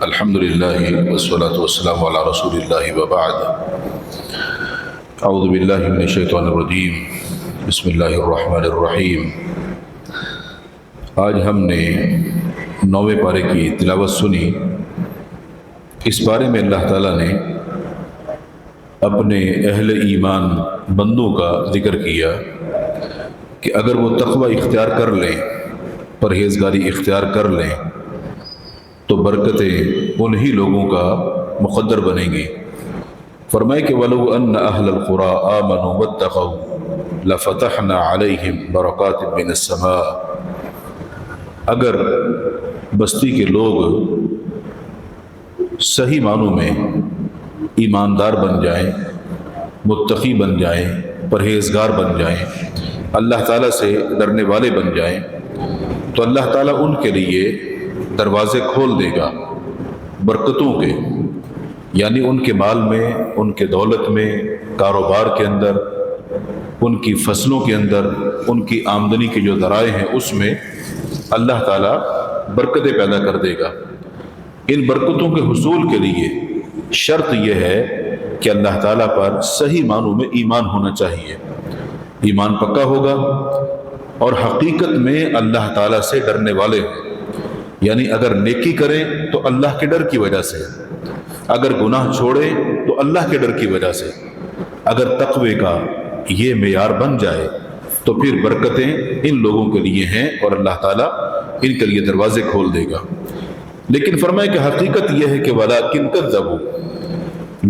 الحمدللہ والصلاة والسلام علی رسول اللہ وبعد اعوذ باللہ من الشیطان الرجیم بسم اللہ الرحمن الرحیم۔ آج ہم نے 9ویں پارے کی تلاوت سنی۔ اس پارے میں اللہ تعالیٰ نے اپنے اہل ایمان بندوں کا ذکر کیا کہ اگر وہ تقوی اختیار کر لیں، پرہیزگاری اختیار کر لیں تو برکتیں انہی لوگوں کا مقدر بنیں گی۔ فرمائے کہ وَلَوْ أَنَّ أَهْلَ الْقُرَىٰ آمَنُوا وَاتَّقَوْا لَفَتَحْنَا عَلَيْهِمْ بَرَكَاتٍ مِّنَ السَّمَاءِ۔ اگر بستی کے لوگ صحیح معنوں میں ایماندار بن جائیں، متقی بن جائیں، پرہیزگار بن جائیں، اللہ تعالیٰ سے ڈرنے والے بن جائیں تو اللہ تعالیٰ ان کے لیے دروازے کھول دے گا برکتوں کے، یعنی ان کے مال میں، ان کے دولت میں، کاروبار کے اندر، ان کی فصلوں کے اندر، ان کی آمدنی کے جو ذرائع ہیں اس میں اللہ تعالیٰ برکتیں پیدا کر دے گا۔ ان برکتوں کے حصول کے لیے شرط یہ ہے کہ اللہ تعالیٰ پر صحیح معنوں میں ایمان ہونا چاہیے، ایمان پکا ہوگا اور حقیقت میں اللہ تعالیٰ سے ڈرنے والے ہوں، یعنی اگر نیکی کریں تو اللہ کے ڈر کی وجہ سے، اگر گناہ چھوڑیں تو اللہ کے ڈر کی وجہ سے، اگر تقوی کا یہ معیار بن جائے تو پھر برکتیں ان لوگوں کے لیے ہیں اور اللہ تعالیٰ ان کے لیے دروازے کھول دے گا۔ لیکن فرمائے کہ حقیقت یہ ہے کہ وَلَٰكِن كَذَّبُوا،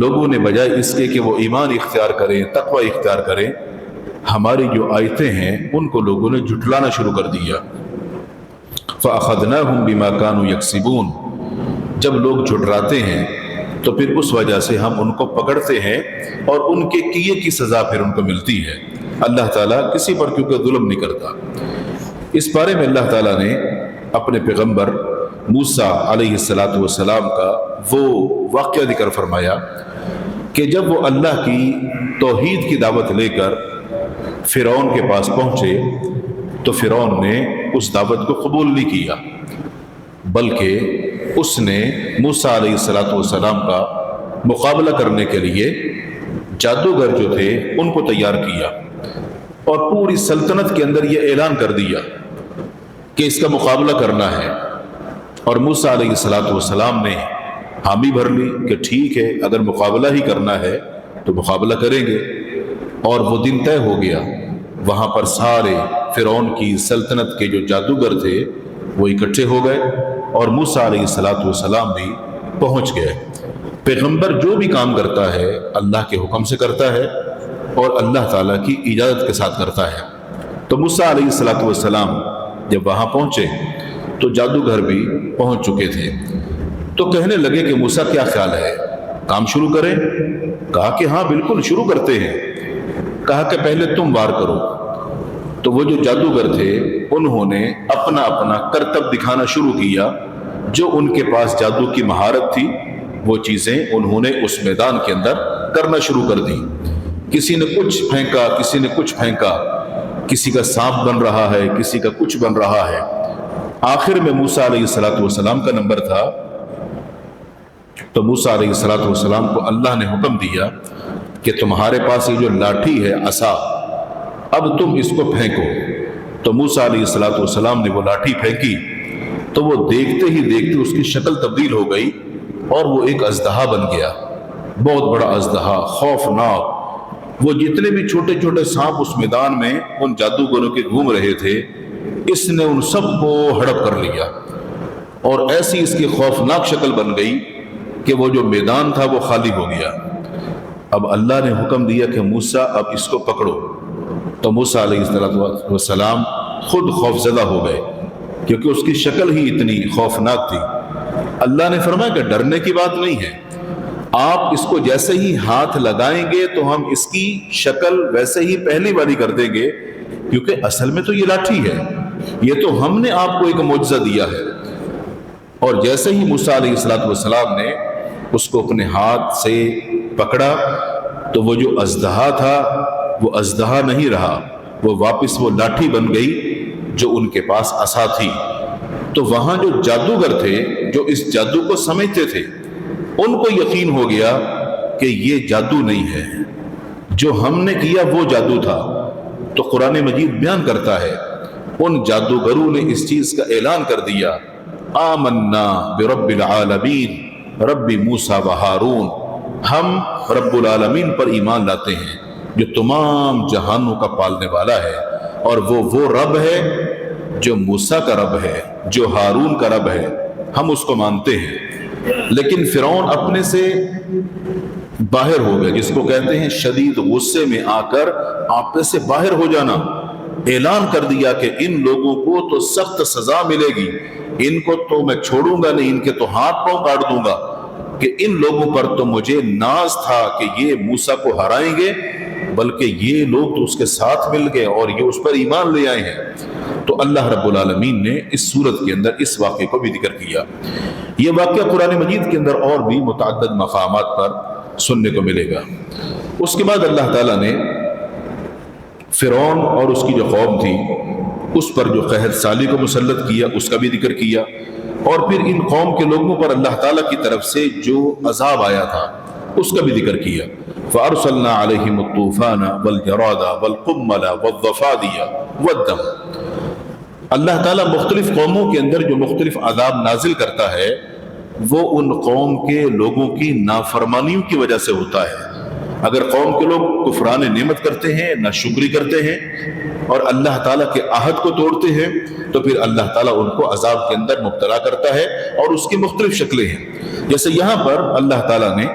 لوگوں نے بجائے اس کے کہ وہ ایمان اختیار کریں، تقوی اختیار کریں، ہماری جو آیتیں ہیں ان کو لوگوں نے جھٹلانا شروع کر دیا۔ فَأَخَذْنَاهُمْ بِمَا كَانُوا يَكْسِبُونَ، جب لوگ جھٹلاتے ہیں تو پھر اس وجہ سے ہم ان کو پکڑتے ہیں اور ان کے کیے کی سزا پھر ان کو ملتی ہے۔ اللہ تعالیٰ کسی پر کیونکہ ظلم نہیں کرتا۔ اس بارے میں اللہ تعالیٰ نے اپنے پیغمبر موسیٰ علیہ السلام کا وہ واقعہ ذکر فرمایا کہ جب وہ اللہ کی توحید کی دعوت لے کر فرعون کے پاس پہنچے تو فرعون نے اس دعوت کو قبول نہیں کیا، بلکہ اس نے موسیٰ علیہ السلام کا مقابلہ کرنے کے لیے جادوگر جو تھے ان کو تیار کیا اور پوری سلطنت کے اندر یہ اعلان کر دیا کہ اس کا مقابلہ کرنا ہے، اور موسیٰ علیہ السلام نے حامی بھر لی کہ ٹھیک ہے اگر مقابلہ ہی کرنا ہے تو مقابلہ کریں گے۔ اور وہ دن طے ہو گیا، وہاں پر سارے فرعون کی سلطنت کے جو جادوگر تھے وہ اکٹھے ہو گئے اور موسیٰ علیہ السلام بھی پہنچ گئے۔ پیغمبر جو بھی کام کرتا ہے اللہ کے حکم سے کرتا ہے اور اللہ تعالیٰ کی اجازت کے ساتھ کرتا ہے۔ تو موسیٰ علیہ السلام جب وہاں پہنچے تو جادوگر بھی پہنچ چکے تھے، تو کہنے لگے کہ موسیٰ کیا خیال ہے، کام شروع کریں؟ کہا کہ ہاں بالکل شروع کرتے ہیں۔ کہا کہ پہلے تم وار کرو۔ تو وہ جو جادوگر تھے انہوں نے اپنا اپنا کرتب دکھانا شروع کیا، جو ان کے پاس جادو کی مہارت تھی وہ چیزیں انہوں نے اس میدان کے اندر کرنا شروع کر دی۔ کسی نے کچھ پھینکا، کسی نے کچھ پھینکا، کسی کا سانپ بن رہا ہے، کسی کا کچھ بن رہا ہے۔ آخر میں موسیٰ علیہ السلام کا نمبر تھا، تو موسیٰ علیہ السلام کو اللہ نے حکم دیا کہ تمہارے پاس یہ جو لاٹھی ہے عصا، اب تم اس کو پھینکو۔ تو موسیٰ علیہ السلام نے وہ لاٹھی پھینکی تو وہ دیکھتے ہی دیکھتے اس کی شکل تبدیل ہو گئی اور وہ ایک اژدہا بن گیا، بہت بڑا اژدہا، خوفناک۔ وہ جتنے بھی چھوٹے چھوٹے سانپ اس میدان میں ان جادوگروں کے گھوم رہے تھے، اس نے ان سب کو ہڑپ کر لیا اور ایسی اس کی خوفناک شکل بن گئی کہ وہ جو میدان تھا وہ خالی ہو گیا۔ اب اللہ نے حکم دیا کہ موسیٰ اب اس کو پکڑو۔ تو موسیٰ علیہ السلام خود خوفزدہ ہو گئے کیونکہ اس کی شکل ہی اتنی خوفناک تھی۔ اللہ نے فرمایا کہ ڈرنے کی بات نہیں ہے، آپ اس کو جیسے ہی ہاتھ لگائیں گے تو ہم اس کی شکل ویسے ہی پہلی والی کر دیں گے، کیونکہ اصل میں تو یہ لاٹھی ہے، یہ تو ہم نے آپ کو ایک معجزہ دیا ہے۔ اور جیسے ہی موسیٰ علیہ السلام نے اس کو اپنے ہاتھ سے پکڑا تو وہ جو اژدہا تھا وہ اژدہا نہیں رہا، وہ واپس وہ لاٹھی بن گئی جو ان کے پاس عصا تھی۔ تو وہاں جو جادوگر تھے جو اس جادو کو سمجھتے تھے ان کو یقین ہو گیا کہ یہ جادو نہیں ہے، جو ہم نے کیا وہ جادو تھا۔ تو قرآن مجید بیان کرتا ہے ان جادوگروں نے اس چیز کا اعلان کر دیا، آمنا برب العالمین رب موسیٰ و ہارون، ہم رب العالمین پر ایمان لاتے ہیں جو تمام جہانوں کا پالنے والا ہے، اور وہ رب ہے جو موسیٰ کا رب ہے، جو ہارون کا رب ہے، ہم اس کو مانتے ہیں۔ لیکن فرعون اپنے سے باہر ہو گیا، جس کو کہتے ہیں شدید غصے میں آ کر آپے سے باہر ہو جانا۔ اعلان کر دیا کہ ان لوگوں کو تو سخت سزا ملے گی، ان کو تو میں چھوڑوں گا نہیں، ان کے تو ہاتھ پاؤں کاٹ دوں گا، کہ ان لوگوں پر تو مجھے ناز تھا کہ یہ موسیٰ کو ہرائیں گے، بلکہ یہ لوگ تو اس کے ساتھ مل گئے اور یہ اس پر ایمان لے آئے ہیں۔ تو اللہ رب العالمین نے اس صورت کے اندر اس واقعے کو بھی ذکر کیا۔ یہ واقعہ قرآن مجید کے اندر اور بھی متعدد مقامات پر سننے کو ملے گا۔ اس کے بعد اللہ تعالیٰ نے فرعون اور اس کی جو قوم تھی اس پر جو قہر سالی کو مسلط کیا اس کا بھی ذکر کیا، اور پھر ان قوم کے لوگوں پر اللہ تعالیٰ کی طرف سے جو عذاب آیا تھا اس کا بھی ذکر کیا۔ فَأَرْسَلْنَا عَلَيْهِمُ الطُّوفَانَ وَالْجَرَادَ وَالْقُمَّلَ وَالضَّفَادِيَ وَالدَّمَ۔ اللہ تعالیٰ مختلف قوموں کے اندر جو مختلف عذاب نازل کرتا ہے وہ ان قوم کے لوگوں کی نافرمانیوں کی وجہ سے ہوتا ہے۔ اگر قوم کے لوگ کفران نعمت کرتے ہیں، ناشکری کرتے ہیں اور اللہ تعالیٰ کے عہد کو توڑتے ہیں تو پھر اللہ تعالیٰ ان کو عذاب کے اندر مبتلا کرتا ہے، اور اس کی مختلف شکلیں ہیں۔ جیسے یہاں پر اللہ تعالیٰ نے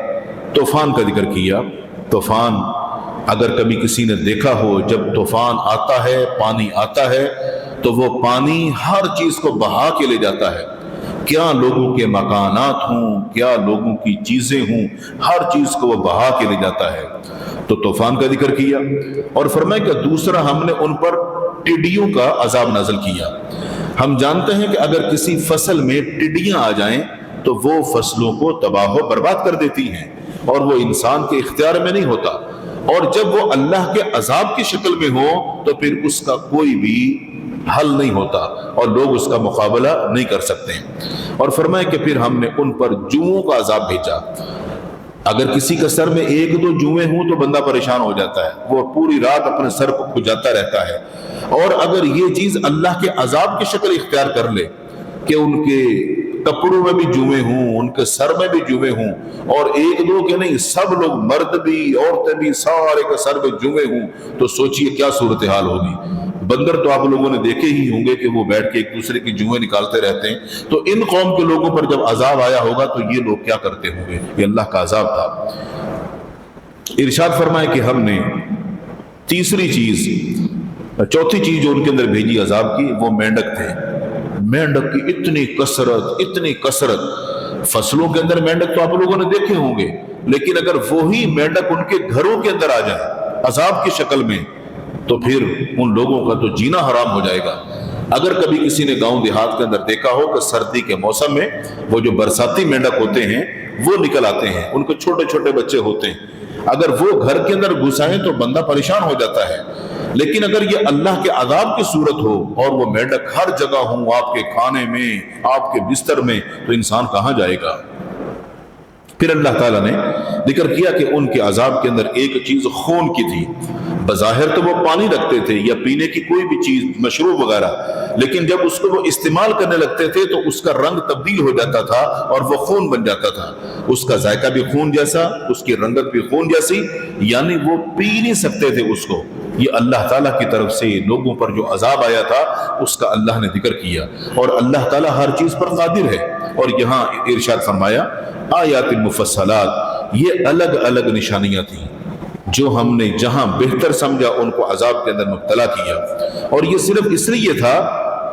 طوفان کا ذکر کیا۔ طوفان اگر کبھی کسی نے دیکھا ہو، جب طوفان آتا ہے، پانی آتا ہے تو وہ پانی ہر چیز کو بہا کے لے جاتا ہے، کیا لوگوں کے مکانات ہوں، کیا لوگوں کی چیزیں ہوں، ہر چیز کو وہ بہا کے لے جاتا ہے۔ تو طوفان کا ذکر کیا، اور فرمایا کہ دوسرا ہم نے ان پر ٹڈیوں کا عذاب نازل کیا۔ ہم جانتے ہیں کہ اگر کسی فصل میں ٹڈیاں آ جائیں تو وہ فصلوں کو تباہ و برباد کر دیتی ہیں، اور وہ انسان کے اختیار میں نہیں ہوتا، اور جب وہ اللہ کے عذاب کی شکل میں ہو تو پھر اس کا کوئی بھی حل نہیں ہوتا اور لوگ اس کا مقابلہ نہیں کر سکتے۔ اور فرمایا کہ پھر ہم نے ان پر جوؤں کا عذاب بھیجا۔ اگر کسی کا سر میں ایک دو جوئیں ہوں تو بندہ پریشان ہو جاتا ہے، وہ پوری رات اپنے سر کو کھجاتا رہتا ہے، اور اگر یہ چیز اللہ کے عذاب کی شکل اختیار کر لے کہ ان کے کپڑوں میں بھی جوئیں ہوں، ان کے سر میں بھی جوئیں ہوں، اور ایک دو کے نہیں، سب لوگ، مرد بھی عورتیں بھی، سارے کے سر میں جوئیں ہوں، تو سوچئے کیا صورتحال ہوگی۔ بندر تو آپ لوگوں نے دیکھے ہی ہوں گے کہ وہ بیٹھ کے ایک دوسرے کی جوئیں نکالتے رہتے ہیں، تو ان قوم کے لوگوں پر جب عذاب آیا ہوگا تو یہ لوگ کیا کرتے ہوں گے۔ یہ اللہ کا عذاب تھا۔ ارشاد فرمائے کہ ہم نے تیسری چیز، چوتھی چیز جو ان کے اندر بھیجی عذاب کی، وہ مینڈک تھے۔ مینڈک کی اتنی کثرت، فصلوں کے اندر مینڈک تو آپ لوگوں نے دیکھے ہوں گے، لیکن اگر وہی مینڈک ان کے گھروں کے اندر آ جائے عذاب کی شکل میں تو پھر ان لوگوں کا تو جینا حرام ہو جائے گا۔ اگر کبھی کسی نے گاؤں دیہات کے اندر دیکھا ہو کہ سردی کے موسم میں وہ جو برساتی مینڈک ہوتے ہیں وہ نکل آتے ہیں، ان کو چھوٹے چھوٹے بچے ہوتے ہیں، اگر وہ گھر کے اندر گھسائیں تو بندہ پریشان ہو جاتا ہے۔ لیکن اگر یہ اللہ کے عذاب کی صورت ہو اور وہ مینڈک ہر جگہ ہوں، آپ کے کھانے میں، آپ کے بستر میں، تو انسان کہاں جائے گا۔ پھر اللہ تعالیٰ نے ذکر کیا کہ ان کے عذاب کے اندر ایک چیز خون کی تھی۔ بظاہر تو وہ پانی رکھتے تھے یا پینے کی کوئی بھی چیز، مشروب وغیرہ، لیکن جب اس کو وہ استعمال کرنے لگتے تھے تو اس کا رنگ تبدیل ہو جاتا تھا اور وہ خون بن جاتا تھا۔ اس کا ذائقہ بھی خون جیسا، اس کی رنگت بھی خون جیسی، یعنی وہ پی نہیں سکتے تھے اس کو۔ یہ اللہ تعالیٰ کی طرف سے لوگوں پر جو عذاب آیا تھا اس کا اللہ نے ذکر کیا، اور اللہ تعالیٰ ہر چیز پر قادر ہے۔ اور یہاں ارشاد فرمایا آیات مفصلات، یہ الگ الگ نشانیاں تھیں جو ہم نے جہاں بہتر سمجھا ان کو عذاب کے اندر مبتلا کیا، اور یہ صرف اس لیے تھا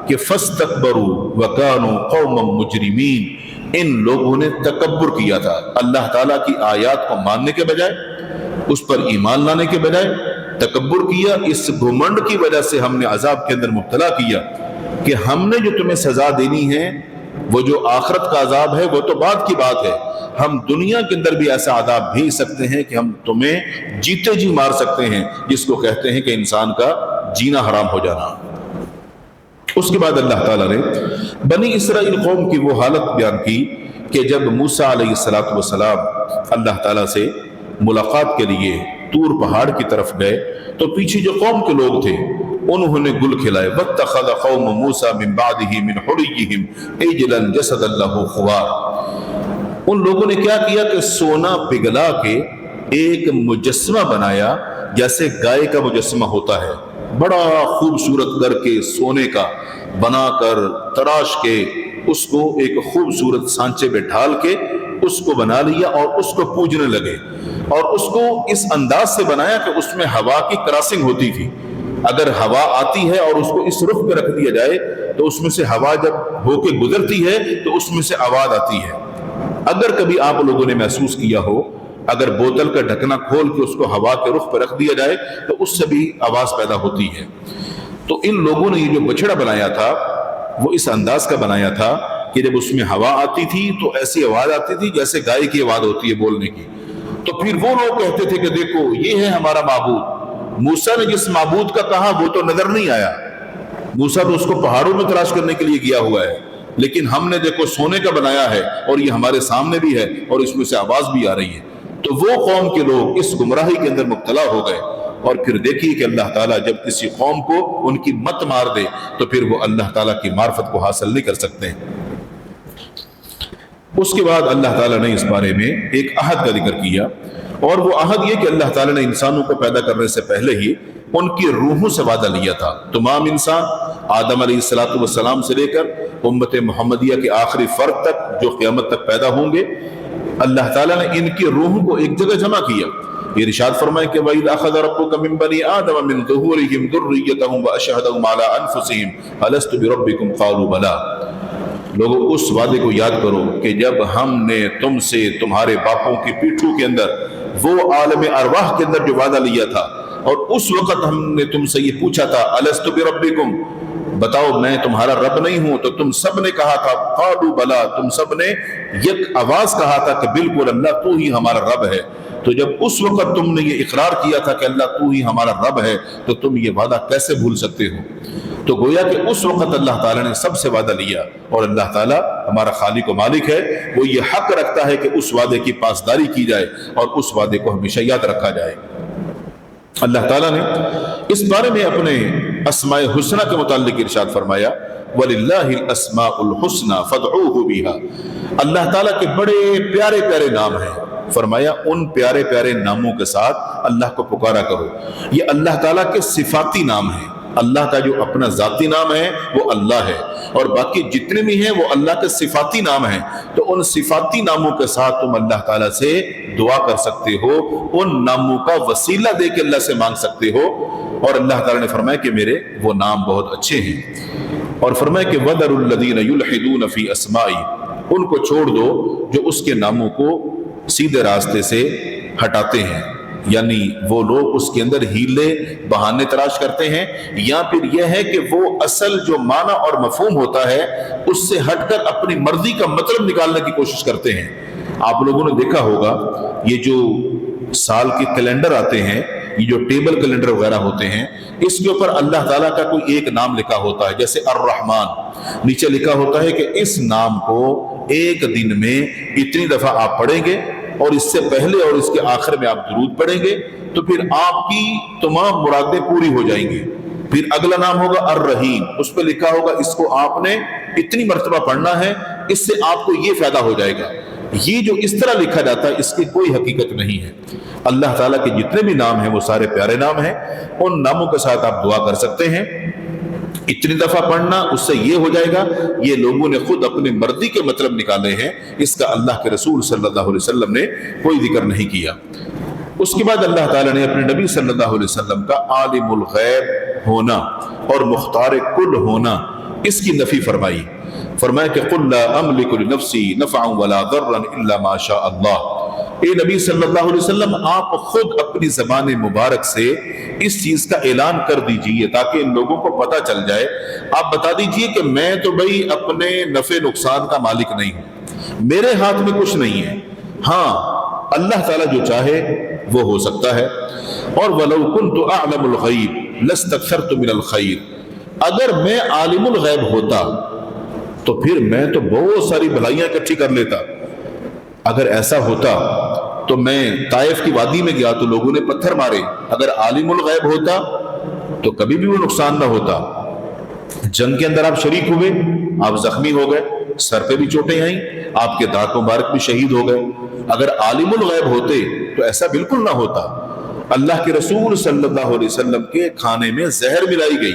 کہ فاستکبروا وکانوا قوما مجرمین، ان لوگوں نے تکبر کیا تھا، اللہ تعالیٰ کی آیات کو ماننے کے بجائے، اس پر ایمان لانے کے بجائے تکبر کیا۔ اس گھمنڈ کی وجہ سے ہم نے عذاب کے اندر مبتلا کیا کہ ہم نے جو تمہیں سزا دینی ہے وہ جو آخرت کا عذاب ہے وہ تو بعد کی بات ہے، ہم دنیا کے اندر بھی ایسا عذاب بھیج سکتے ہیں کہ ہم تمہیں جیتے جی مار سکتے ہیں، جس کو کہتے ہیں کہ انسان کا جینا حرام ہو جانا۔ اس کے بعد اللہ تعالیٰ نے بنی اسرائیل قوم کی وہ حالت بیان کی کہ جب موسیٰ علیہ السلام اللہ تعالیٰ سے ملاقات کے لیے طور پہاڑ کی طرف گئے تو پیچھے جو قوم کے لوگ تھے انہوں نے گل کھلائے، وَاتَّخَذَ قَوْمُ مُوسَىٰ مِن بَعْدِهِ مِنْ حُلِيِّهِمْ عِجْلًا جَسَدًا لَهُ خُوَارٌ۔ ان لوگوں نے کیا کیا کہ سونا پگھلا کے ایک مجسمہ بنایا، جیسے گائے کا مجسمہ ہوتا ہے، بڑا خوبصورت کر کے سونے کا بنا کر تراش کے اس کو ایک خوبصورت سانچے پہ ڈھال کے اس کو بنا لیا اور اس کو پوجنے لگے، اور اس کو اس انداز سے بنایا کہ اس میں ہوا کی کراسنگ ہوتی تھی۔ اگر ہوا آتی ہے اور اس کو اس رخ پہ رکھ دیا جائے تو اس میں سے ہوا جب ہو کے گزرتی ہے تو اس میں سے آواز آتی ہے۔ اگر کبھی آپ لوگوں نے محسوس کیا ہو، اگر بوتل کا ڈھکنا کھول کے اس کو ہوا کے رخ پہ رکھ دیا جائے تو اس سے بھی آواز پیدا ہوتی ہے۔ تو ان لوگوں نے یہ جو بچڑا بنایا تھا وہ اس انداز کا بنایا تھا کہ جب اس میں ہوا آتی تھی تو ایسی آواز آتی تھی جیسے گائے کی آواز ہوتی ہے بولنے کی۔ تو پھر وہ لوگ کہتے تھے کہ دیکھو یہ ہے ہمارا معبود۔ موسیٰ نے جس معبود کا کہا وہ تو نظر نہیں آیا، موسیٰ تو اس کو پہاڑوں میں تلاش کرنے کے لیے گیا ہوا ہے، لیکن ہم نے دیکھو سونے کا بنایا ہے اور یہ ہمارے سامنے بھی ہے اور اس میں سے آواز بھی آ رہی ہے۔ تو وہ قوم کے لوگ اس گمراہی کے اندر مبتلا ہو گئے، اور پھر دیکھیے کہ اللہ تعالیٰ جب کسی قوم کو ان کی مت مار دے تو پھر وہ اللہ تعالیٰ کی معرفت کو حاصل نہیں کر سکتے ہیں۔ اس کے بعد اللہ تعالیٰ نے اس بارے میں ایک عہد کا ذکر کیا، اور وہ عہد یہ کہ اللہ تعالیٰ نے انسانوں کو پیدا کرنے سے پہلے ہی ان کی روحوں سے وعدہ لیا تھا۔ تمام انسان آدم علیہ السلام سے لے کر امت محمدیہ کے آخری فرد تک جو قیامت تک پیدا ہوں گے، اللہ تعالیٰ نے ان کی روحوں کو ایک جگہ جمع کیا۔ یہ ارشاد فرمائے کہ وَإِذْ أَخَذَ رَبُّكَ مِن بَنِي آدَمَ مِن ظُهُورِهِمْ ذُرِّيَّتَهُمْ وَأَشْهَدَهُمْ عَلَىٰ أَنفُسِهِمْ أَلَسْتُ بِرَبِّكُمْ قَالُوا بَلَىٰ۔ لوگوں اس وعدے کو یاد کرو کہ جب ہم نے تم سے تمہارے باپوں کی پیٹھوں کے اندر وہ عالم ارواح کے اندر جو وعدہ لیا تھا، اور اس وقت ہم نے تم سے یہ پوچھا تھا أَلَسْتُ بِرَبِّكُمْ، بتاؤ میں تمہارا رب نہیں ہوں، تو تم سب نے کہا تھا قالوا بلا، تم سب نے یک آواز کہا تھا کہ بالکل اللہ تو ہی ہمارا رب ہے۔ تو جب اس وقت تم نے یہ اقرار کیا تھا کہ اللہ تو ہی ہمارا رب ہے تو تم یہ وعدہ کیسے بھول سکتے ہو؟ تو گویا کہ اس وقت اللہ تعالیٰ نے سب سے وعدہ لیا، اور اللہ تعالیٰ ہمارا خالق و مالک ہے، وہ یہ حق رکھتا ہے کہ اس وعدے کی پاسداری کی جائے اور اس وعدے کو ہمیشہ یاد رکھا جائے۔ اللہ تعالیٰ نے اس بارے میں اپنے اسماء حسنہ کے متعلق ارشاد فرمایا وَلِلَّهِ الْأَسْمَاءُ الْحُسْنَى فَادْعُوهُ بِهَا۔ اللہ تعالیٰ کے بڑے پیارے پیارے نام ہیں، فرمایا ان پیارے پیارے ناموں کے ساتھ اللہ کو پکارا کرو۔ یہ اللہ تعالیٰ کے صفاتی نام ہیں، اللہ کا جو اپنا ذاتی نام ہے وہ اللہ ہے، اور باقی جتنے بھی ہیں وہ اللہ کے صفاتی نام ہیں۔ تو ان صفاتی ناموں کے ساتھ تم اللہ تعالیٰ سے دعا کر سکتے ہو، ان ناموں کا وسیلہ دے کے اللہ سے مانگ سکتے ہو، اور اللہ تعالیٰ نے فرمایا کہ میرے وہ نام بہت اچھے ہیں، اور فرمایا کہ وَذَرُوا الَّذِينَ يُلْحِدُونَ فِي أَسْمَائِهِ، ان کو چھوڑ دو جو اس کے ناموں کو سیدھے راستے سے ہٹاتے ہیں، یعنی وہ لوگ اس کے اندر ہیلے بہانے تلاش کرتے ہیں، یا پھر یہ ہے کہ وہ اصل جو معنی اور مفہوم ہوتا ہے اس سے ہٹ کر اپنی مرضی کا مطلب نکالنے کی کوشش کرتے ہیں۔ آپ لوگوں نے دیکھا ہوگا یہ جو سال کے کیلنڈر آتے ہیں، یہ جو ٹیبل کیلنڈر وغیرہ ہوتے ہیں، اس کے اوپر اللہ تعالیٰ کا کوئی ایک نام لکھا ہوتا ہے، جیسے الرحمن، نیچے لکھا ہوتا ہے کہ اس نام کو ایک دن میں اتنی دفعہ آپ پڑھیں گے، اور اس سے پہلے اور اس کے آخر میں آپ درود پڑھیں گے تو پھر آپ کی تمام مرادیں پوری ہو جائیں گی۔ پھر اگلا نام ہوگا الرحیم، اس پہ لکھا ہوگا اس کو آپ نے اتنی مرتبہ پڑھنا ہے، اس سے آپ کو یہ فائدہ ہو جائے گا۔ یہ جو اس طرح لکھا جاتا ہے اس کی کوئی حقیقت نہیں ہے۔ اللہ تعالیٰ کے جتنے بھی نام ہیں وہ سارے پیارے نام ہیں، ان ناموں کے ساتھ آپ دعا کر سکتے ہیں، اتنی دفعہ پڑھنا اس سے یہ ہو جائے گا۔ یہ لوگوں نے خود اپنی مرضی کے مطلب نکالے ہیں، اس کا اللہ کے رسول صلی اللہ علیہ وسلم نے کوئی ذکر نہیں کیا۔ اس کے بعد اللہ تعالیٰ نے اپنے نبی صلی اللہ علیہ وسلم کا عالم الغیب ہونا اور مختار کل ہونا، اس کی نفی فرمائی، فرمایا کہ قل لا املک لنفسی نفعا ولا ضرا الا ما شاء اللہ۔ اے نبی صلی اللہ علیہ وسلم آپ خود اپنی زبان مبارک سے اس چیز کا اعلان کر دیجئے تاکہ ان لوگوں کو پتہ چل جائے. آپ بتا دیجئے کہ میں تو بھئی اپنے نفع نقصان کا مالک نہیں ہوں, میرے ہاتھ میں کچھ نہیں ہے, ہاں اللہ تعالیٰ جو چاہے وہ ہو سکتا ہے. اور وَلَوْ كُنْتُ أَعْلَمُ الْغَيْبِ لَاسْتَكْثَرْتُ مِنَ الْخَيْرِ, اگر میں عالم الغیب ہوتا تو پھر میں تو بہت ساری بھلائیاں اکٹھی کر لیتا. اگر ایسا ہوتا تو میں طائف کی وادی میں گیا تو لوگوں نے پتھر مارے, اگر عالم الغیب ہوتا تو کبھی بھی وہ نقصان نہ ہوتا. جنگ کے اندر آپ شریک ہوئے, آپ زخمی ہو گئے, سر پہ بھی چوٹیں آئیں, آپ کے دانت مبارک بھی شہید ہو گئے. اگر عالم الغیب ہوتے تو ایسا بالکل نہ ہوتا. اللہ کے رسول صلی اللہ علیہ وسلم کے کھانے میں زہر ملائی گئی,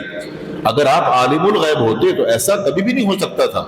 اگر آپ عالم الغیب ہوتے تو ایسا کبھی بھی نہیں ہو سکتا تھا.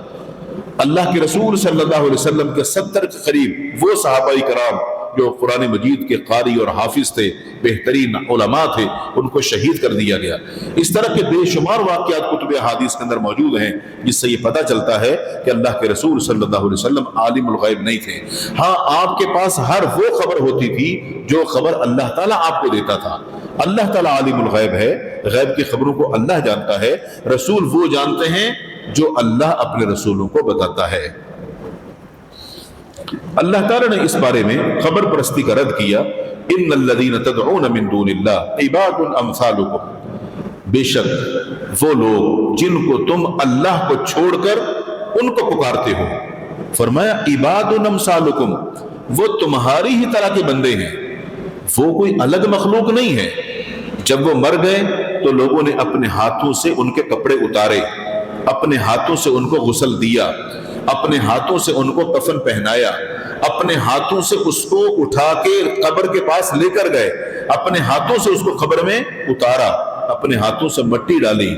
اللہ کے رسول صلی اللہ علیہ وسلم کے 70 کے قریب وہ صحابہ کرام جو قرآن مجید کے قاری اور حافظ تھے, بہترین علماء تھے, ان کو شہید کر دیا گیا. اس طرح کے بے شمار واقعات کتب احادیث کے اندر موجود ہیں جس سے یہ پتہ چلتا ہے کہ اللہ کے رسول صلی اللہ علیہ وسلم عالم الغیب نہیں تھے. ہاں آپ کے پاس ہر وہ خبر ہوتی تھی جو خبر اللہ تعالیٰ آپ کو دیتا تھا. اللہ تعالیٰ عالم الغیب ہے, غیب کی خبروں کو اللہ جانتا ہے, رسول وہ جانتے ہیں جو اللہ اپنے رسولوں کو بتاتا ہے. اللہ تعالیٰ نے اس بارے میں خبر پرستی کا رد کیا, ان الذین تدعون من دون اللہ عباد امثالکم, بے شک وہ لوگ جن کو تم اللہ کو چھوڑ کر ان کو پکارتے ہو, فرمایا عباد امثالکم, وہ تمہاری ہی طرح کے بندے ہیں, وہ کوئی الگ مخلوق نہیں ہے. جب وہ مر گئے تو لوگوں نے اپنے ہاتھوں سے ان کے کپڑے اتارے, اپنے ہاتھوں سے ان کو غسل دیا, اپنے ہاتھوں سے ان کو کفن پہنایا, اپنے ہاتھوں سے اس کو اٹھا کے قبر کے پاس لے کر گئے, اپنے ہاتھوں سے اس کو قبر میں اتارا, اپنے ہاتھوں سے مٹی ڈالی,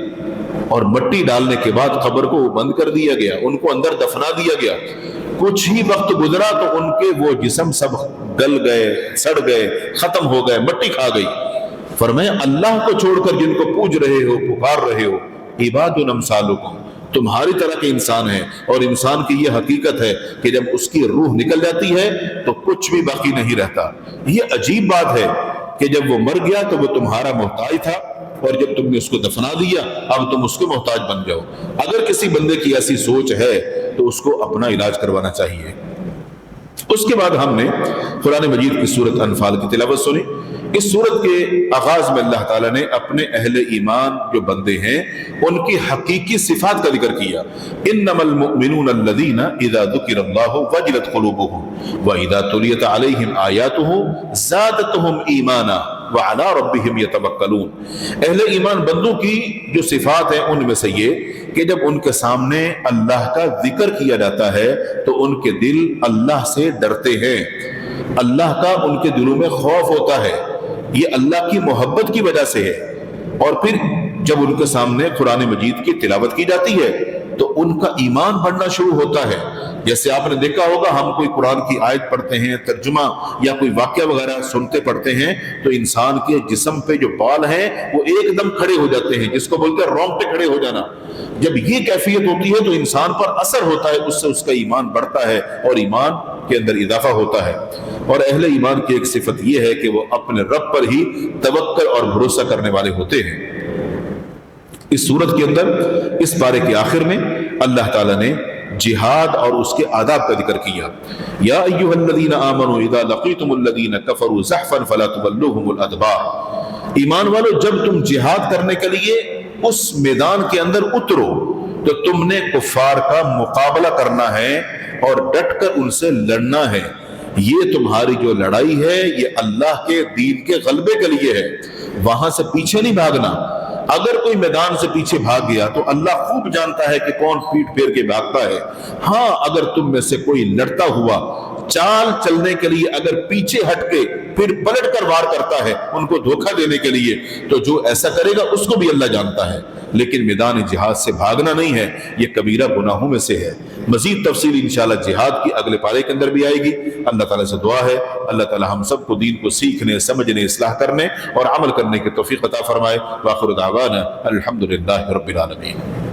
اور مٹی ڈالنے کے بعد قبر کو بند کر دیا گیا, ان کو اندر دفنا دیا گیا. کچھ ہی وقت گزرا تو ان کے وہ جسم سب گل گئے, سڑ گئے, ختم ہو گئے, مٹی کھا گئی. فرمایا اللہ کو چھوڑ کر جن کو پوج رہے ہو, پکار رہے ہو, عباد امثالکم, تمہاری طرح کے انسان ہیں. اور انسان کی یہ حقیقت ہے کہ جب اس کی روح نکل جاتی ہے تو کچھ بھی باقی نہیں رہتا. یہ عجیب بات ہے کہ جب وہ مر گیا تو وہ تمہارا محتاج تھا, اور جب تم نے اس کو دفنا دیا اب تم اس کے محتاج بن جاؤ. اگر کسی بندے کی ایسی سوچ ہے تو اس کو اپنا علاج کروانا چاہیے. اس کے بعد ہم نے قرآن مجید کی سورت انفال کی تلاوت سنی. اس سورت کے آغاز میں اللہ تعالیٰ نے اپنے اہل ایمان جو بندے ہیں ان کی حقیقی صفات کا ذکر کیا. انما المؤمنون الذین اذا ذکر اللہ وجلت قلوبهم واذا تلیت علیہم آیاتہ زادتہم ایمانا وعلی ربہم یتوکلون. اہل ایمان بندوں کی جو صفات ہیں ان میں سے یہ کہ جب ان کے سامنے اللہ کا ذکر کیا جاتا ہے تو ان کے دل اللہ سے ڈرتے ہیں, اللہ کا ان کے دلوں میں خوف ہوتا ہے. یہ اللہ کی محبت کی وجہ سے ہے. اور پھر جب ان کے سامنے قرآن مجید کی تلاوت کی جاتی ہے تو ان کا ایمان بڑھنا شروع ہوتا ہے. جیسے آپ نے دیکھا ہوگا ہم کوئی قرآن کی آیت پڑھتے ہیں, ترجمہ یا کوئی واقعہ وغیرہ سنتے پڑھتے ہیں تو انسان کے جسم پہ جو بال ہیں وہ ایک دم کھڑے ہو جاتے ہیں, جس کو بولتے ہیں رونگٹے کھڑے ہو جانا. جب یہ کیفیت ہوتی ہے تو انسان پر اثر ہوتا ہے, اس سے اس کا ایمان بڑھتا ہے اور ایمان کے اندر اضافہ ہوتا ہے. اور اہل ایمان کی ایک صفت یہ ہے کہ وہ اپنے رب پر ہی توکل اور بھروسہ کرنے والے ہوتے ہیں. اس سورت کے اندر اس پارے کے آخر میں اللہ تعالیٰ نے جہاد اور اس کے آداب کا ذکر کیا. یا ایھا الذین آمنوا اذا لقیتم الذین کفروا زحفا فلا تولوهم الادبار. ایمان والو جب تم جہاد کرنے کے لیے اس میدان کے اندر اترو تو تم نے کفار کا مقابلہ کرنا ہے اور ڈٹ کر ان سے لڑنا ہے. یہ تمہاری جو لڑائی ہے یہ اللہ کے دین کے غلبے کے لیے ہے, وہاں سے پیچھے نہیں بھاگنا. اگر کوئی میدان سے پیچھے بھاگ گیا تو اللہ خوب جانتا ہے کہ کون پیٹ پھیر کے بھاگتا ہے. ہاں اگر تم میں سے کوئی لڑتا ہوا چال چلنے کے لیے اگر پیچھے ہٹ کے پھر پلٹ کر وار کرتا ہے ان کو دھوکہ دینے کے لیے, تو جو ایسا کرے گا اس کو بھی اللہ جانتا ہے. لیکن میدان جہاد سے بھاگنا نہیں ہے, یہ کبیرہ گناہوں میں سے ہے. مزید تفصیل انشاءاللہ جہاد کی اگلے پارے کے اندر بھی آئے گی. اللہ تعالیٰ سے دعا ہے اللہ تعالیٰ ہم سب کو دین کو سیکھنے, سمجھنے, اصلاح کرنے اور عمل کرنے کی توفیق عطا فرمائے. وآخر دعوانا الحمدللہ رب العالمین.